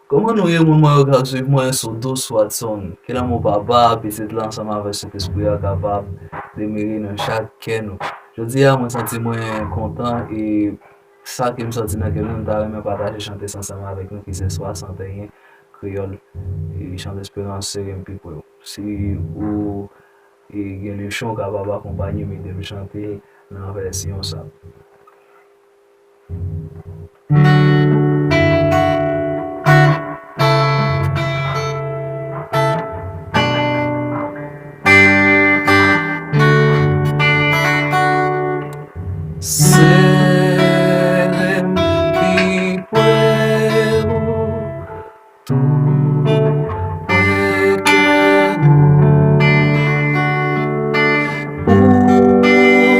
Comment nous y moi regarder moi sur dos Watson, que là mon papa, petit là ensemble avec cet esprit capable de mêler dans chaque nous. Je dis à moi senti moi content et ça qui me sorti dans que nous avons partager chanter ensemble avec nous qui c'est 61 créole et chant d'espérance serem people. Si ou et gen le chant capable accompagner mais de me chanter dans la version ça. Serem people tu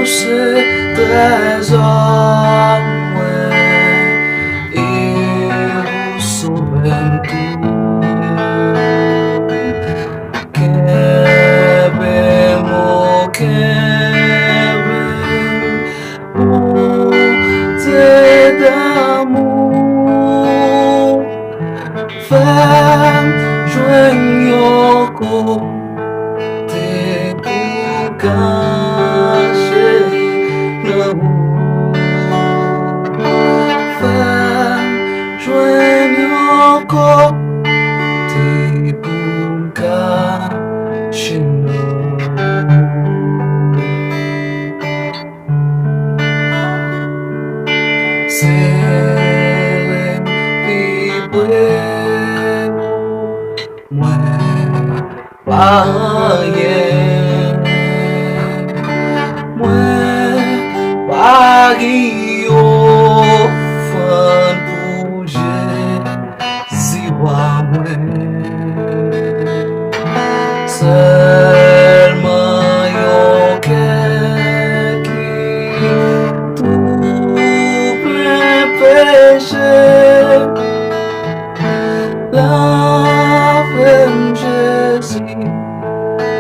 se trésor eu sove quebemo quebem te d'amour femme joignot te cacher l'amour femme joignot te cacher serem people mwen payen mwen pagi ofan pou Jezi wa mwen seulement yo qui tout plein péché lavem Jésus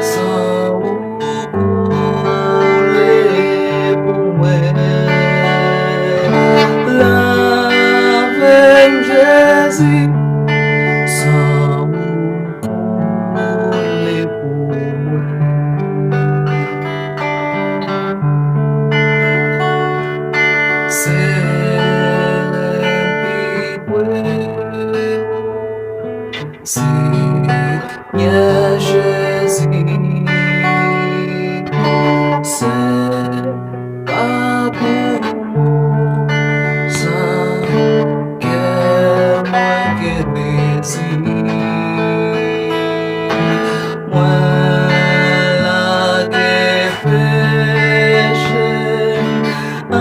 sans couler pour moi lavem Jésus sans couler pour moi Seigneur Jésus, c'est pas pour moi, sans que moi que moi la que péché à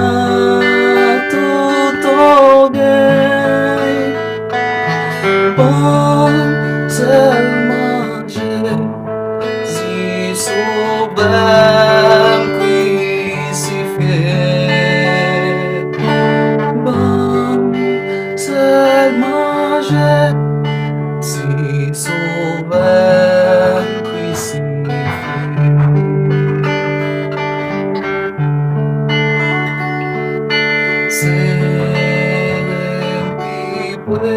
tout orgueil. Bon, seulement Jésus sauveur crucifié. Bon, seulement Jésus sauveur crucifié. Serem people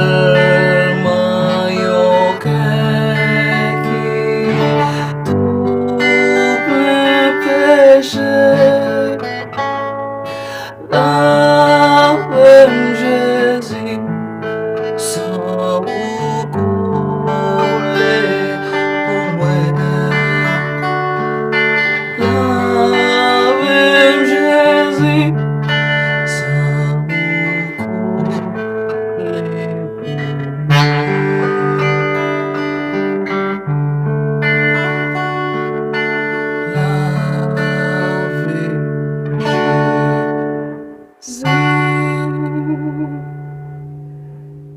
seulement yo qui tout plein péché lavem Jésus sans couler pour moi lavem Jésus sans couler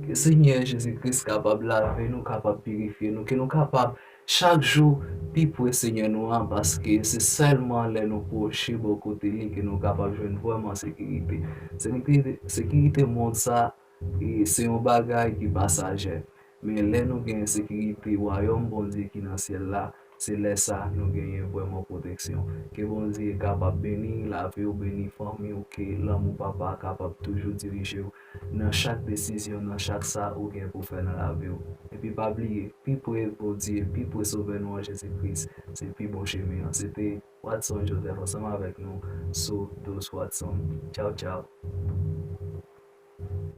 que Seigneur Jésus-Christ capable de laver nous, capable de purifier nous, que nous capable Chak jou, pi pou Seigneur nou an, paske se selman le nou poche bo kote li ke nou kapab jwen vwèman sekirite. Sekirite moun sa, se yon bagay ki pasaje. Men le nou gen sekirite, wayom bon Dieu ki nan siel la, se lè sa nou genyen vwèman proteksyon. Ke bon Dieu kapab beni la vi ou beni fami ou ke l'am ou papa kapab toujou dirije ou nan chak desisyon, nan chak sa ou gen pou fè nan la vi ou. E pi pa bliye, pi pou e pou Dieu, pi pou e sove nou an Jezi kris, se pi bon cheme an. C'était Watson Joseph ensemble avec nous sur Dos Watson. Ciao, ciao.